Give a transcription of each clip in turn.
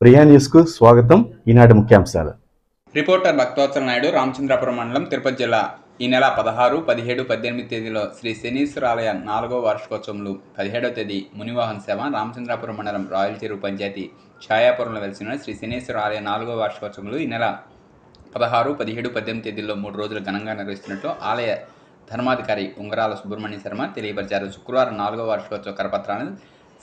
ప్రియా న్యూస్కు స్వాగతం. ఈనాటి ముఖ్యాంశాలు. రిపోర్టర్ భక్తవత్సల నాయుడు, రామచంద్రాపురం మండలం, తిరుపతి జిల్లా. ఈ నెల 16, 17, 18 తేదీలో శ్రీ శనీశ్వర ఆలయ 4వ వార్షికోత్సవంలో 17వ తేదీ మునివాహన సేవ రామచంద్రాపురం మండలం రాయల్ చెరువు పంచాయతీ ఛాయాపురంలో వెలిసిన శ్రీ శనీశ్వర ఆలయ 4వ వార్షికోత్సవంలో ఈ నెల 16, 17, 18 తేదీల్లో 3 రోజులు ఘనంగా నిర్వహిస్తున్నట్లు ఆలయ ధర్మాధికారి ఉంగరాల సుబ్రహ్మణ్య శర్మ తెలియపరిచారు. శుక్రవారం 4వ వార్షికోత్సవ కరపత్రాలను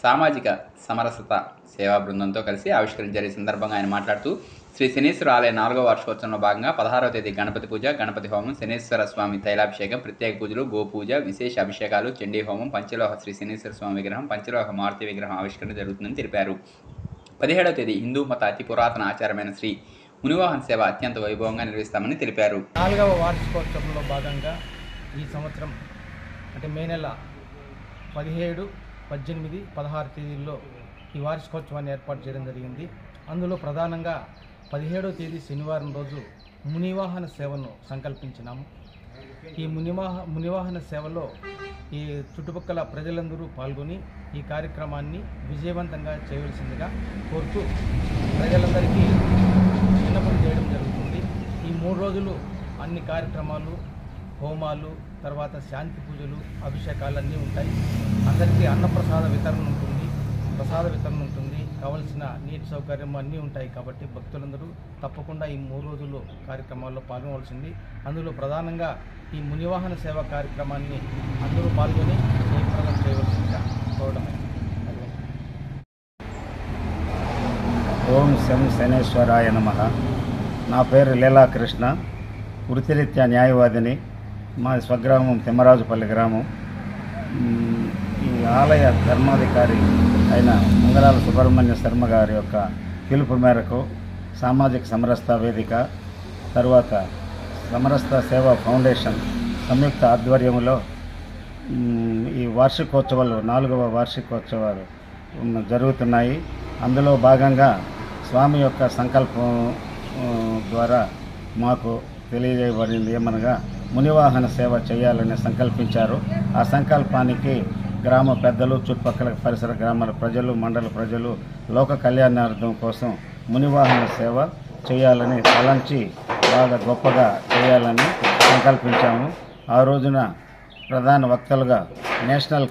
సామాజిక సమరసత సేవా బృందంతో కలిసి ఆవిష్కరించారు. ఈ సందర్భంగా ఆయన మాట్లాడుతూ శ్రీ శనీశ్వర ఆలయ 4వ వార్షికోత్సవంలో భాగంగా 16వ తేదీ గణపతి పూజ, గణపతి హోమం, శనీశ్వర స్వామి తైలాభిషేకం, ప్రత్యేక పూజలు, గోపూజ, విశేష అభిషేకాలు, చండీ హోమం, పంచలోహ శ్రీ శనీశ్వర స్వామి విగ్రహం, పంచలోహ మారుతి విగ్రహం ఆవిష్కరణ జరుగుతుందని తెలిపారు. 17వ తేదీ హిందూ మత అతి పురాతన ఆచారమైన శ్రీ మునివాహన సేవ అత్యంత వైభవంగా నిర్వహిస్తామని తెలిపారు. 4వ వార్షికోత్సవంలో భాగంగా ఈ సంవత్సరం అంటే మే నెల 17, 18, 16 తేదీల్లో ఈ వార్షికోత్సవాన్ని ఏర్పాటు చేయడం జరిగింది. అందులో ప్రధానంగా 17వ తేదీ శనివారం రోజు మునివాహన సేవను సంకల్పించినాము. ఈ మునివాహన సేవలో ఈ చుట్టుపక్కల ప్రజలందరూ పాల్గొని ఈ కార్యక్రమాన్ని విజయవంతంగా చేయవలసిందిగా కోరుతూ ప్రజలందరికీ విన్నపం చేయడం జరుగుతుంది. ఈ 3 రోజులు అన్ని కార్యక్రమాలు, హోమాలు, తర్వాత శాంతి పూజలు, అభిషేకాలు అన్నీ ఉంటాయి. అందరికీ అన్నప్రసాద వితరణ ఉంటుంది, కావలసిన నీటి సౌకర్యం అన్నీ ఉంటాయి. కాబట్టి భక్తులందరూ తప్పకుండా ఈ 3 రోజులు కార్యక్రమాల్లో పాల్గొనవలసింది. అందులో ప్రధానంగా ఈ మునివాహన సేవ కార్యక్రమాన్ని అందరూ పాల్గొని జయప్రదం చేయవలసిందిగా కోరడం. ఓం శం శనేశ్వరాయ నమః. నా పేరు లీలాకృష్ణ, వృత్తిరీత్యా న్యాయవాదిని. మా స్వగ్రామం తిమ్మరాజుపల్లి గ్రామం. ఈ ఆలయ ధర్మాధికారి అయిన ఉంగరాల సుబ్రహ్మణ్య శర్మ గారి యొక్క పిలుపు మేరకు సామాజిక సమరసత వేదిక, తరువాత సమరసత సేవా ఫౌండేషన్ సంయుక్త ఆధ్వర్యంలో ఈ వార్షికోత్సవాలు 4వ వార్షికోత్సవాలు జరుగుతున్నాయి. అందులో భాగంగా స్వామి యొక్క సంకల్పం ద్వారా మాకు తెలియజేయబడింది ఏమనగా మునివాహన సేవ చేయాలని సంకల్పించారు. ఆ సంకల్పానికి గ్రామ పెద్దలు, చుట్టుపక్కల పరిసర గ్రామాల ప్రజలు, మండల ప్రజలు లోక కళ్యాణార్థం కోసం మునివాహన సేవ చేయాలని తలంచి బాగా గొప్పగా చేయాలని సంకల్పించాము. ఆ రోజున ప్రధాన వక్తలుగా నేషనల్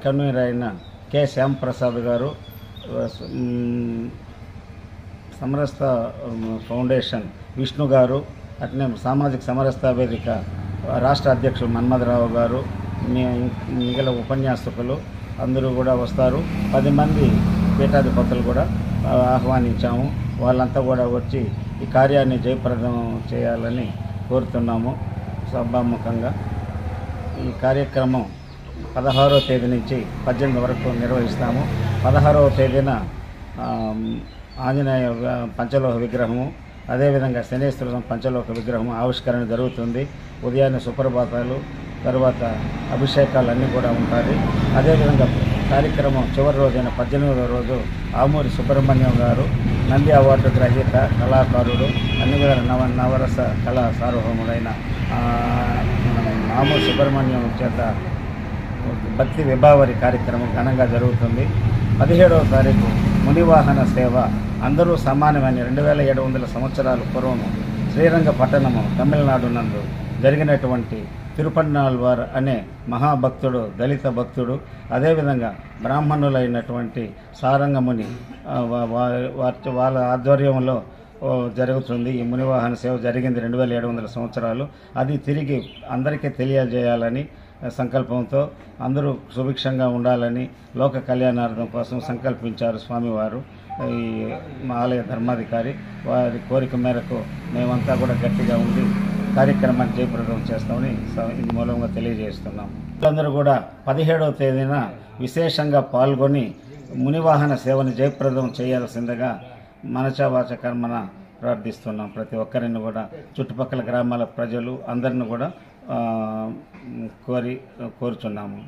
కన్వీనర్ అయిన కె శ్యాంప్రసాద్ గారు, సమరసత ఫౌండేషన్ విష్ణు గారు, అట్నే సామాజిక సమరసత వేదిక రాష్ట్ర అధ్యక్షులు మన్మథరావు గారు, మిగిలిన ఉపన్యాసకులు అందరూ కూడా వస్తారు. 10 మంది పీఠాధిపతులు కూడా ఆహ్వానించాము. వాళ్ళంతా కూడా వచ్చి ఈ కార్యాన్ని జయప్రదం చేయాలని కోరుతున్నాము. సభాముఖంగా ఈ కార్యక్రమం 16వ తేదీ నుంచి 18 వరకు నిర్వహిస్తాము. 16వ తేదీన ఆంజనేయ పంచలోహ విగ్రహము, అదేవిధంగా శనీశ్వర పంచలోహ విగ్రహం ఆవిష్కరణ జరుగుతుంది. ఉదయాన్నే సుప్రభాతాలు, తర్వాత అభిషేకాలు అన్నీ కూడా ఉంటాయి. అదేవిధంగా కార్యక్రమం చివరి రోజైన 18వ రోజు ఆమూరి సుబ్రహ్మణ్యం గారు, నంది అవార్డు గ్రహీత కళాకారుడు, అన్ని విధాల నవరస కళా సార్వభౌముడైన ఆమూరి సుబ్రహ్మణ్యం చేత భక్తి విభావరి కార్యక్రమం ఘనంగా జరుగుతుంది. 17వ తారీఖు మునివాహన సేవ అందరూ సమానమైన 2700 సంవత్సరాల పూర్వం శ్రీరంగపట్టణము తమిళనాడు నందు జరిగినటువంటి తిరుపన్నాళ్వార్ అనే మహాభక్తుడు, దళిత భక్తుడు, అదేవిధంగా బ్రాహ్మణులైనటువంటి సారంగముని వాళ్ళ ఆధ్వర్యంలో జరుగుతుంది. ఈ మునివాహన సేవ జరిగింది 2700 సంవత్సరాలు. అది తిరిగి అందరికీ తెలియజేయాలని సంకల్పంతో అందరూ సుభిక్షంగా ఉండాలని లోక కళ్యాణార్థం కోసం సంకల్పించారు స్వామివారు. ఈ మా ఆలయ ధర్మాధికారి వారి కోరిక మేరకు మేమంతా కూడా గట్టిగా ఉండి కార్యక్రమాన్ని జయప్రదం చేస్తామని ఈ మూలంగా తెలియజేస్తున్నాం. అందరూ కూడా 17వ తేదీన విశేషంగా పాల్గొని మునివాహన సేవను జయప్రదం చేయాల్సిందిగా మనసా వాచ కర్మన ప్రార్థిస్తున్నాం. ప్రతి ఒక్కరిని కూడా చుట్టుపక్కల గ్రామాల ప్రజలు అందరిని కూడా కోరుచున్నాము.